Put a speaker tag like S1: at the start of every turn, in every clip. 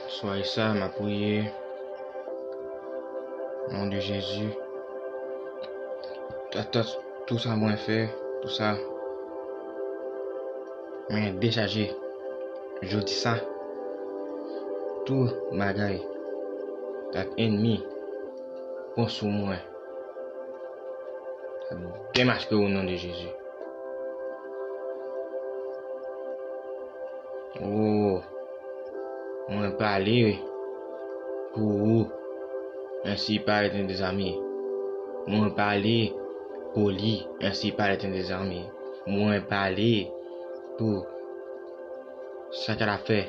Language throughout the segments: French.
S1: Soyez ça, m'a prié. Au nom de Jésus. Tout ça, moi, fait. Tout ça. Mais déchargé. Je dis ça. Tout bagaille. Tat ennemi. Pour sous moi. Démasqué au nom de Jésus. Oh. On pas aller pour vous. Ainsi parle des amis. Moi parler poli. Ainsi parle des amis. Moi parler pour ça qu'elle a fait.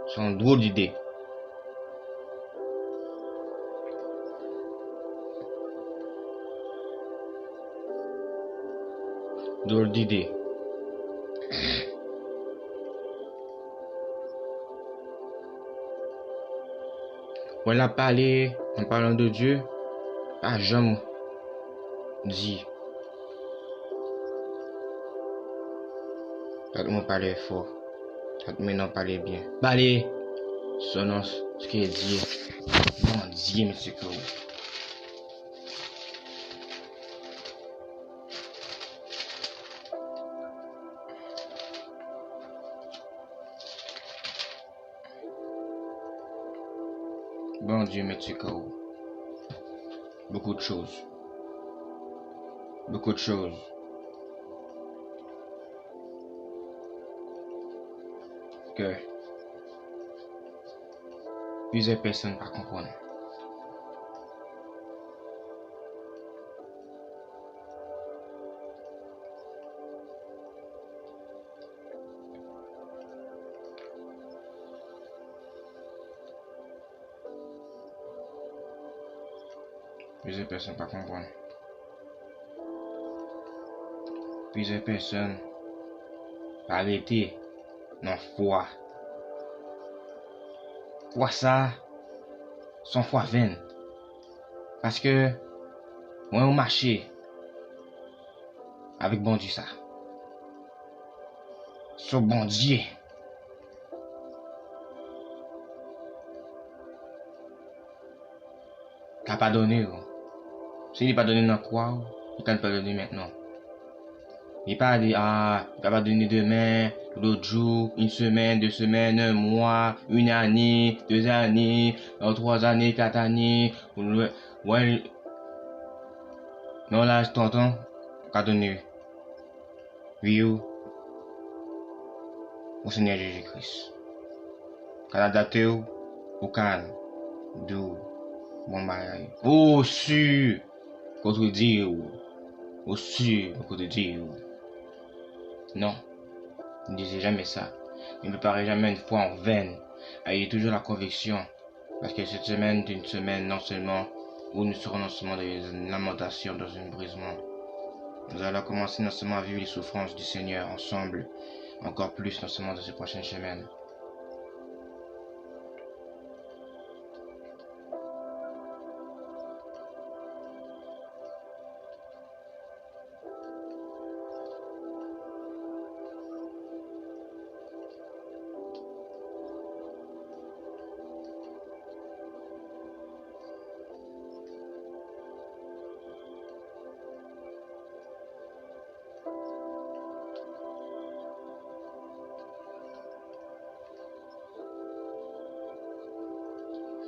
S1: Son drôle d'idée. Drôle d'idée. On a parlé en parlant de Dieu. Pas jamais dit. Quand on parlait fort. Quand on parlait bien. Parler. Selon ce qu'il dit. Bon Dieu, monsieur Kou. Bon Dieu, monsieur Kou. Beaucoup de choses. Beaucoup de choses. Que plusieurs personnes ne comprennent pas. Plusieurs personnes ne comprennent pas. Plusieurs personnes pas arrêter non foi. Foi ça, son foi vaine. Parce que moi on marché avec bon Dieu ça. Ce bon Dieu. Qu'a pas donné. S'il n'est pas donné dans quoi, il ne peut pas donner maintenant. Il pas dit, il va donner demain, l'autre jour, une semaine, 2 semaines, un mois, une année, 2 années, 3 années, 4 années. Ouais. Non, là, je t'entends. Qu'a donné. Oui, au Seigneur Jésus-Christ. Qu'a adapté au calme. D'où, bon bagage. Oh, sûr. Contre Dieu. Au sûr, contre Dieu. Non, ne disez jamais ça. Ne préparez jamais une foi en vaine. Ayez toujours la conviction. Parce que cette semaine est une semaine non seulement où nous serons non seulement dans une lamentation, dans un brisement. Nous allons commencer non seulement à vivre les souffrances du Seigneur ensemble, encore plus non seulement dans ces prochaines semaines.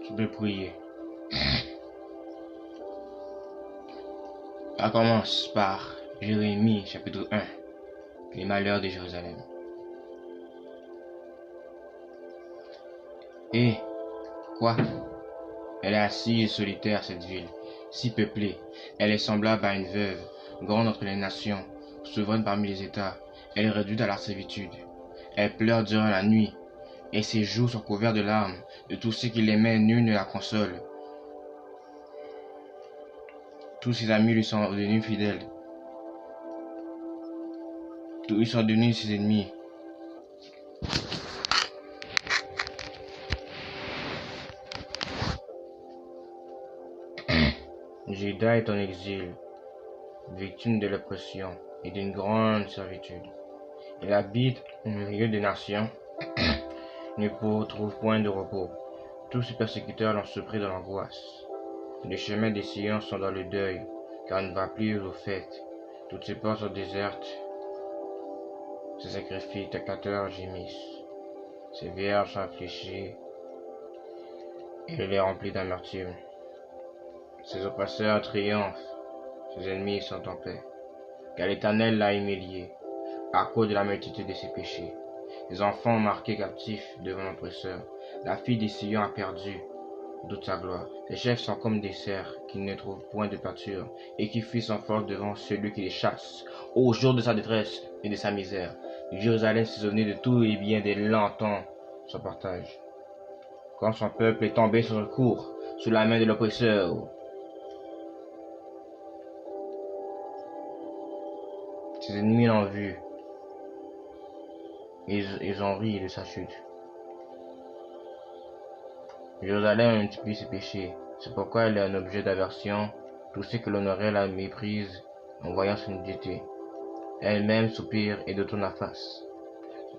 S1: Tu peux prier. Ça commence par Jérémie chapitre 1, les malheurs de Jérusalem. Et quoi? Elle est assise solitaire cette ville, si peuplée. Elle est semblable à une veuve, grande entre les nations, souveraine parmi les États. Elle est réduite à la servitude. Elle pleure durant la nuit, et ses joues sont couvertes de larmes. De tous ceux qui l'aimaient, nul ne la console. Tous ses amis lui sont devenus fidèles. Tous ils sont devenus ses ennemis. Juda est en exil, victime de l'oppression et d'une grande servitude. Il habite au milieu des nations, ne trouve point de repos. Tous ses persécuteurs l'ont surpris dans l'angoisse. Les chemins des Sion sont dans le deuil, car il ne va plus aux fêtes. Toutes ses portes sont désertes. Ses sacrificateurs gémissent. Ses vierges sont affligées, et il est rempli d'amertume. Ses oppresseurs triomphent, ses ennemis sont en paix. Car l'Éternel l'a humilié, à cause de la multitude de ses péchés. Les enfants marqués captifs devant l'oppresseur. La fille des Sion a perdu toute sa gloire. Les chefs sont comme des cerfs qui ne trouvent point de pâture et qui fuient sans force devant celui qui les chasse. Au jour de sa détresse et de sa misère, Jérusalem s'est souvenu de tous les biens de longtemps son partage. Quand son peuple est tombé sur le cours, sous la main de l'oppresseur, ses ennemis l'ont vu. Ils ont ri de sa chute. Jérusalem multiplie ses péchés. C'est pourquoi elle est un objet d'aversion. Tous ceux que l'honoraient la méprisent en voyant son nudité. Elle-même soupire et détourne la face.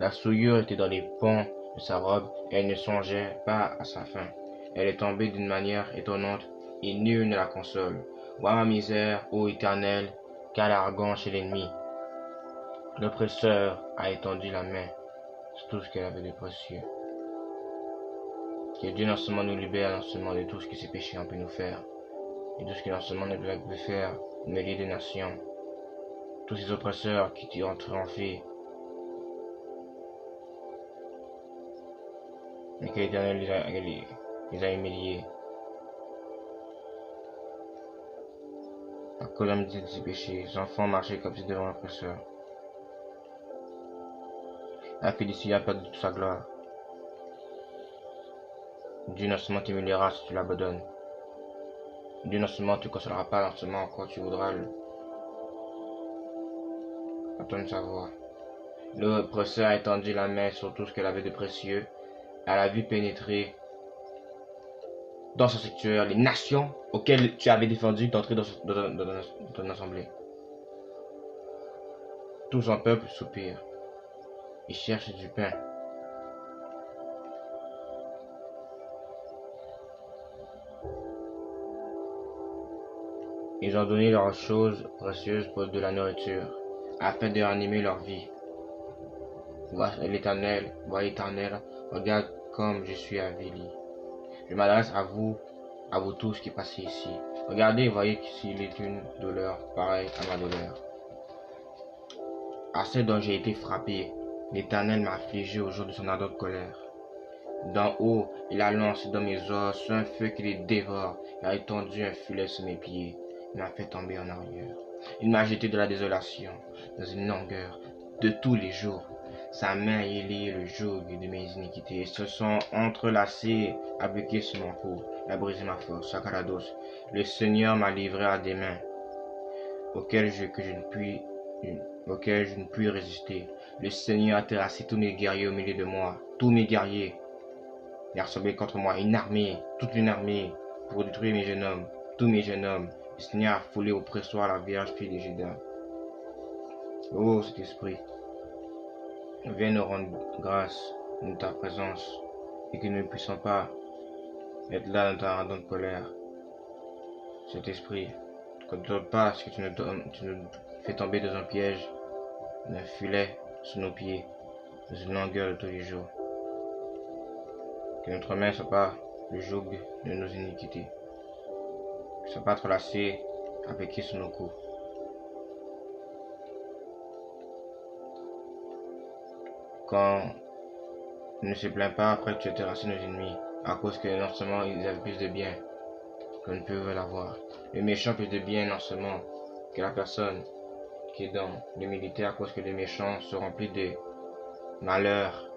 S1: La souillure était dans les ponts de sa robe et elle ne songeait pas à sa fin. Elle est tombée d'une manière étonnante et nul ne la console. Vois ma misère, ô Éternel, quel argon chez l'ennemi. L'oppresseur a étendu la main sur tout ce qu'elle avait de précieux. Que Dieu non seulement nous libère non seulement de tout ce que ses péchés ont pu nous faire, et tout ce que non seulement nous peut faire, mais lier des nations. Tous ces oppresseurs qui ont triomphé, et que l'Éternel les a humiliés. À cause de la multitude de ses péchés, les enfants marchaient comme si devant l'oppresseur. La félicité a perdu toute sa gloire. Dieu non seulement t'humiliera si tu l'abandonnes. Dieu non seulement te consolera pas, non seulement quand tu voudras entendre sa voix. L'oppresseur a étendu la main sur tout ce qu'elle avait de précieux. Elle a vu pénétrer dans son sanctuaire les nations auxquelles tu avais défendu d'entrer dans ton assemblée. Tout son peuple soupire. Il cherche du pain. Ils ont donné leurs choses précieuses pour de la nourriture, afin de ranimer leur vie. Vois l'Éternel, regarde comme je suis avili. Je m'adresse à vous tous qui passez ici. Regardez et voyez s'il est une douleur pareille à ma douleur. À ce dont j'ai été frappé, l'Éternel m'a affligé au jour de son ardente colère. D'en haut, il a lancé dans mes os un feu qui les dévore. Il a étendu un filet sous mes pieds. Il m'a fait tomber en arrière. Il m'a jeté de la désolation, dans une longueur de tous les jours. Sa main a lié le joug de mes iniquités et se sont entrelacés, appliqués sur mon cou. Il a brisé ma force, Sakarados. Le Seigneur m'a livré à des mains auxquelles je ne puis résister. Le Seigneur a terrassé tous mes guerriers au milieu de moi, tous mes guerriers. Il a rassemblé contre moi une armée, toute une armée, pour détruire mes jeunes hommes, tous mes jeunes hommes. Le Seigneur a foulé au pressoir la Vierge fille de Juda. Oh, cet esprit, viens nous rendre grâce de ta présence et que nous ne puissions pas être là dans ta ardente colère. Cet esprit, ne donne pas ce que tu nous fais tomber dans un piège, d'un filet sous nos pieds, dans une longueur de tous les jours. Que notre main ne soit pas le joug de nos iniquités, que ne soit pas entrelacé, appliqué sur nos coups. Quand on ne se plaint pas après que tu as terrassé nos ennemis, à cause que non seulement ils avaient plus de bien qu'on ne peut l'avoir. Le méchant plus de bien non seulement que la personne qui est dans l'humilité, à cause que les méchants se remplissent de malheur,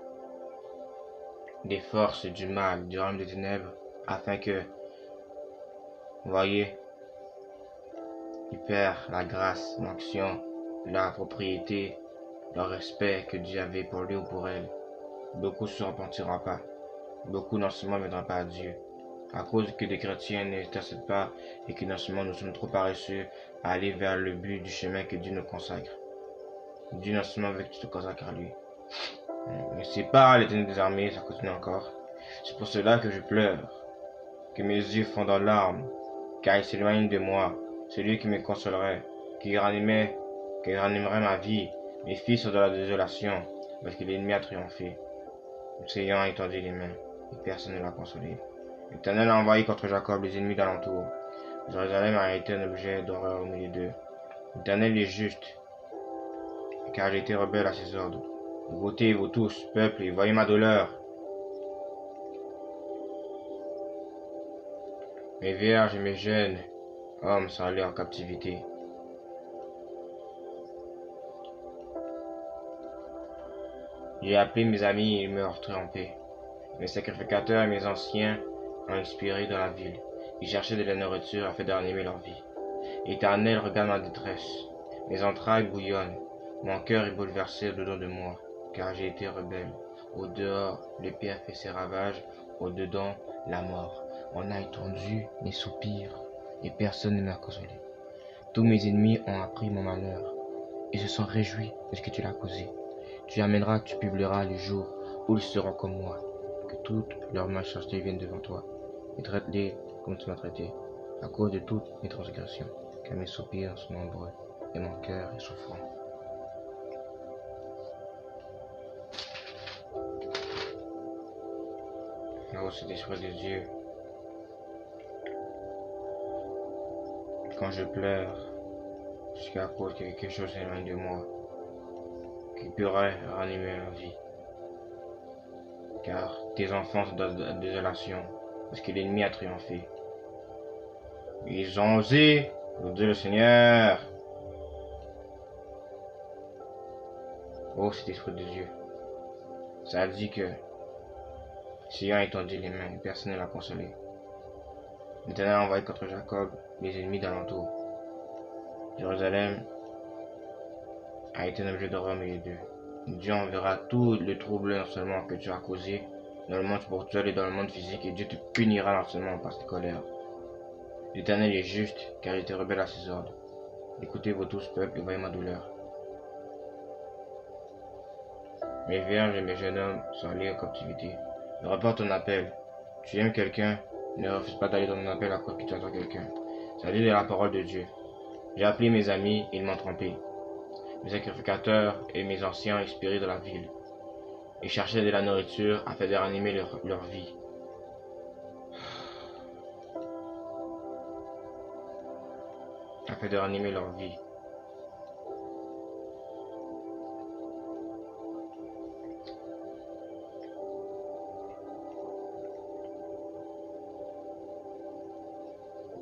S1: des forces du mal, du royaume des ténèbres, afin que, vous voyez, ils perdent la grâce, l'onction, la propriété, le respect que Dieu avait pour lui ou pour elle. Beaucoup ne se repentiront pas. Beaucoup non seulement ne viendront pas à Dieu, à cause que des chrétiens n'intercèdent pas et que non seulement nous sommes trop paresseux à aller vers le but du chemin que Dieu nous consacre. Dieu non seulement veut que tu te consacres à lui. Mais sépare l'Éternel des armées, ça continue encore. C'est pour cela que je pleure, que mes yeux fondent dans larmes, car il s'éloigne de moi, celui qui me consolerait, qui ranimerait ma vie. Mes fils sont dans la désolation, parce que l'ennemi a triomphé. Nous ayant étendu les mains, et personne ne l'a consolé. L'Éternel a envoyé contre Jacob les ennemis d'alentour. Jérusalem a été un objet d'horreur au milieu d'eux. L'Éternel est juste, car j'ai été rebelle à ses ordres. Votez, vous tous, peuple, et voyez ma douleur. Mes vierges et mes jeunes hommes sont allés en captivité. J'ai appelé mes amis et ils meurent trempés. Mes sacrificateurs et mes anciens ont expiré dans la ville. Ils cherchaient de la nourriture afin d'animer leur vie. Éternel, regarde ma détresse. Mes entrailles bouillonnent. Mon cœur est bouleversé au-dedans de moi, car j'ai été rebelle. Au dehors, l'épée a fait ses ravages. Au dedans, la mort. On a étendu mes soupirs, et personne ne m'a consolé. Tous mes ennemis ont appris mon malheur, et se sont réjouis de ce que tu l'as causé. Tu amèneras, tu publieras les jours où ils seront comme moi. Que toutes leurs méchancetés viennent devant toi, et traite-les comme tu m'as traité, à cause de toutes mes transgressions, car mes soupirs sont nombreux, et mon cœur est souffrant. Oh, cet esprit de Dieu, quand je pleure, c'est qu'à cause que quelque chose s'éloigne de moi, qui pourrait ranimer ma vie. Car tes enfants sont dans la désolation, parce que l'ennemi a triomphé. Ils ont osé louer le Seigneur. Oh, cet esprit de Dieu. Ça dit que Sion a étendu les mains et personne ne l'a consolé. L'Éternel a envoyé contre Jacob les ennemis d'alentour. Jérusalem a été un objet d'horreur au milieu d'eux. Dieu enverra tout le trouble non seulement que tu as causé dans le monde spirituel et dans le monde physique, et Dieu te punira non seulement par sa colère. L'Éternel est juste, car il était rebelle à ses ordres. Écoutez vos tous peuples et voyez ma douleur. Mes vierges et mes jeunes hommes sont allés en captivité. Ne rapporte ton appel. Tu aimes quelqu'un, ne refuse pas d'aller dans ton appel à cause que tu attends quelqu'un. Ça dit de la parole de Dieu. J'ai appelé mes amis et ils m'ont trompé. Mes sacrificateurs et mes anciens expirés dans la ville. Ils cherchaient de la nourriture afin de ranimer leur vie. Afin de ranimer leur vie.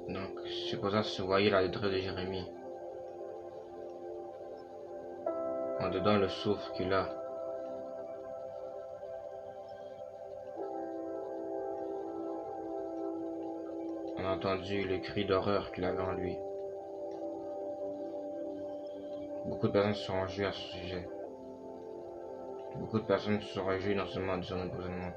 S1: Donc, c'est pour ça que vous voyez la détresse de Jérémie. En dedans, le souffle qu'il a. On a entendu le cri d'horreur qu'il avait en lui. Beaucoup de personnes se sont réjouies à ce sujet. Beaucoup de personnes se sont réjouies non seulement de son emprisonnement.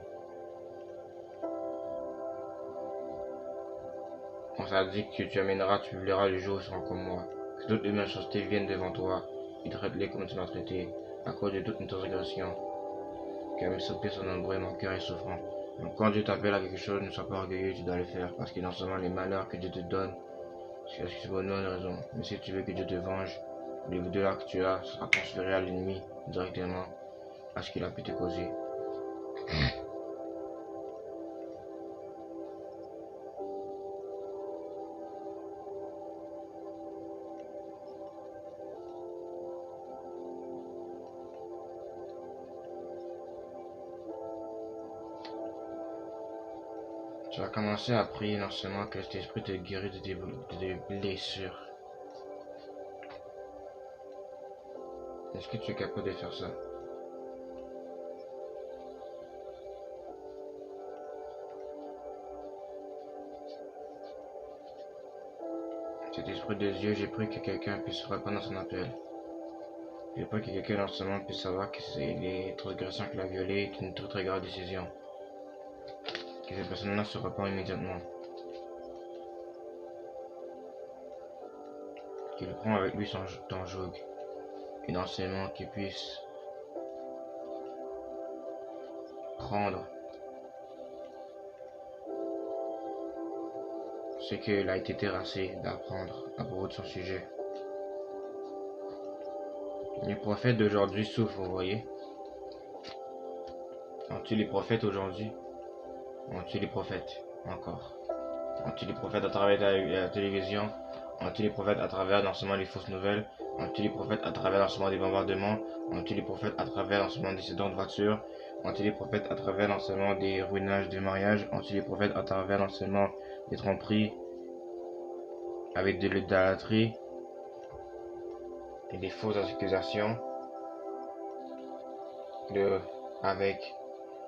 S1: On s'est dit que tu amèneras, tu publieras le jour où ils seront comme moi. Que toutes les méchancetés viennent devant toi, et traite-les comme tu m'as traité, à cause de toutes mes transgressions. Car mes soupirs sont nombreux et mon cœur est souffrant. Donc quand Dieu t'appelle à quelque chose, ne sois pas orgueilleux, tu dois le faire, parce que non seulement les malheurs que Dieu te donne, c'est parce que c'est pour une bonne raison. Mais si tu veux que Dieu te venge, le douleur que tu as sera transféré à l'ennemi directement à ce qu'il a pu te causer. Tu vas commencer à prier non seulement que cet esprit te guérisse de tes blessures. Est-ce que tu es capable de faire ça? Cet esprit de Dieu, j'ai pris que quelqu'un puisse répondre à son appel. J'ai pris que quelqu'un non seulement puisse savoir que c'est les transgressions qu'il a violées est une très très grave décision. Que cette personne-là se repent immédiatement. Qu'il prend avec lui ton joug et non seulement qu'il puisse prendre ce qu'il a été terrassé d'apprendre à propos de son sujet. Les prophètes d'aujourd'hui souffrent, vous voyez. On tue les prophètes aujourd'hui. On tue les prophètes encore. On tue les prophètes à travers la télévision. On tue les prophètes à travers non seulement les fausses nouvelles. On tue les prophètes à travers non seulement des bombardements. On tue les prophètes à travers non seulement des accidents de voiture. On tue les prophètes à travers non seulement des ruinages de mariage. On tue les prophètes à travers non seulement des tromperies avec de l'idolâtrie et des fausses accusations, avec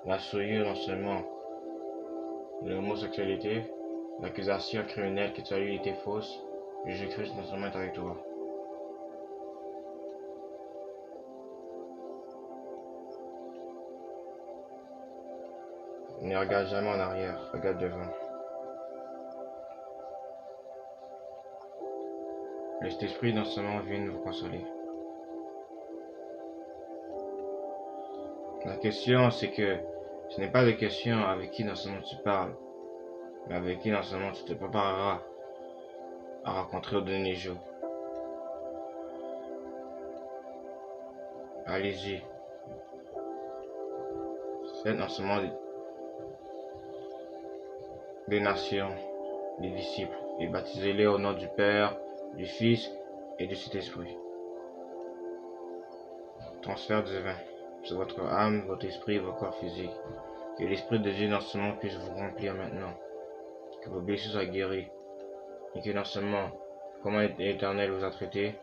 S1: la souillure non seulement de l'homosexualité, l'accusation criminelle que tu as eue était fausse. Jésus-Christ non seulement est avec toi. Ne regarde jamais en arrière, regarde devant. Le Saint-Esprit non seulement vient vous consoler. La question c'est que ce n'est pas la question avec qui non seulement tu parles, mais avec qui non seulement tu te prépareras à rencontrer au dernier jour. Allez-y. Faites non seulement des nations, des disciples, et baptisez-les au nom du Père, du Fils et du Saint-Esprit. Transfert divin sur votre âme, votre esprit et votre corps physique. Que l'Esprit de Dieu non seulement puisse vous remplir maintenant, que vos blessures soient guéries, et que non seulement comment l'Éternel vous a traité,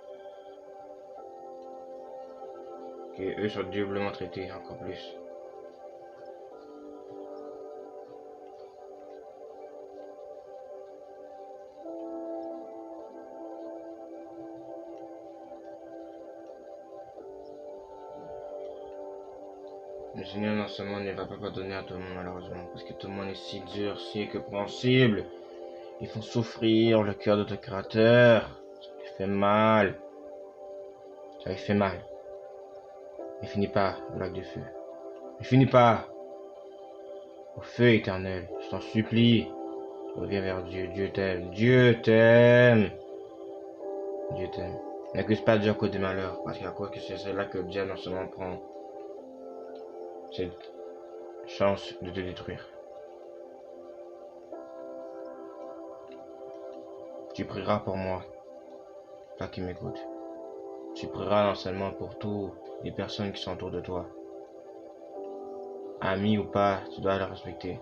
S1: que eux soient doublement traités encore plus. Le Seigneur non seulement ne va pas pardonner à tout le monde malheureusement, parce que tout le monde est si dur, si incompréhensible. Ils font souffrir le cœur de ton Créateur. Ça lui fait mal. Ça lui fait mal. Ne finis pas au lac de feu. Ne finis pas au feu éternel. Je t'en supplie. Reviens vers Dieu. Dieu t'aime. Dieu t'aime. Dieu t'aime. N'accuse pas Dieu à cause des malheurs, parce qu'à cause que c'est là que Dieu non seulement prend cette chance de te détruire. Tu prieras pour moi, toi qui m'écoutes. Tu prieras non seulement pour toutes les personnes qui sont autour de toi. Amis ou pas, tu dois le respecter.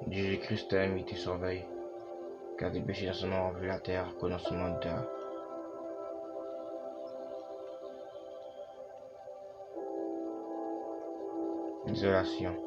S1: Jésus-Christ t'aime, il te surveille. Car des péchés non seulement envers la terre, que non seulement de terre. Isolation.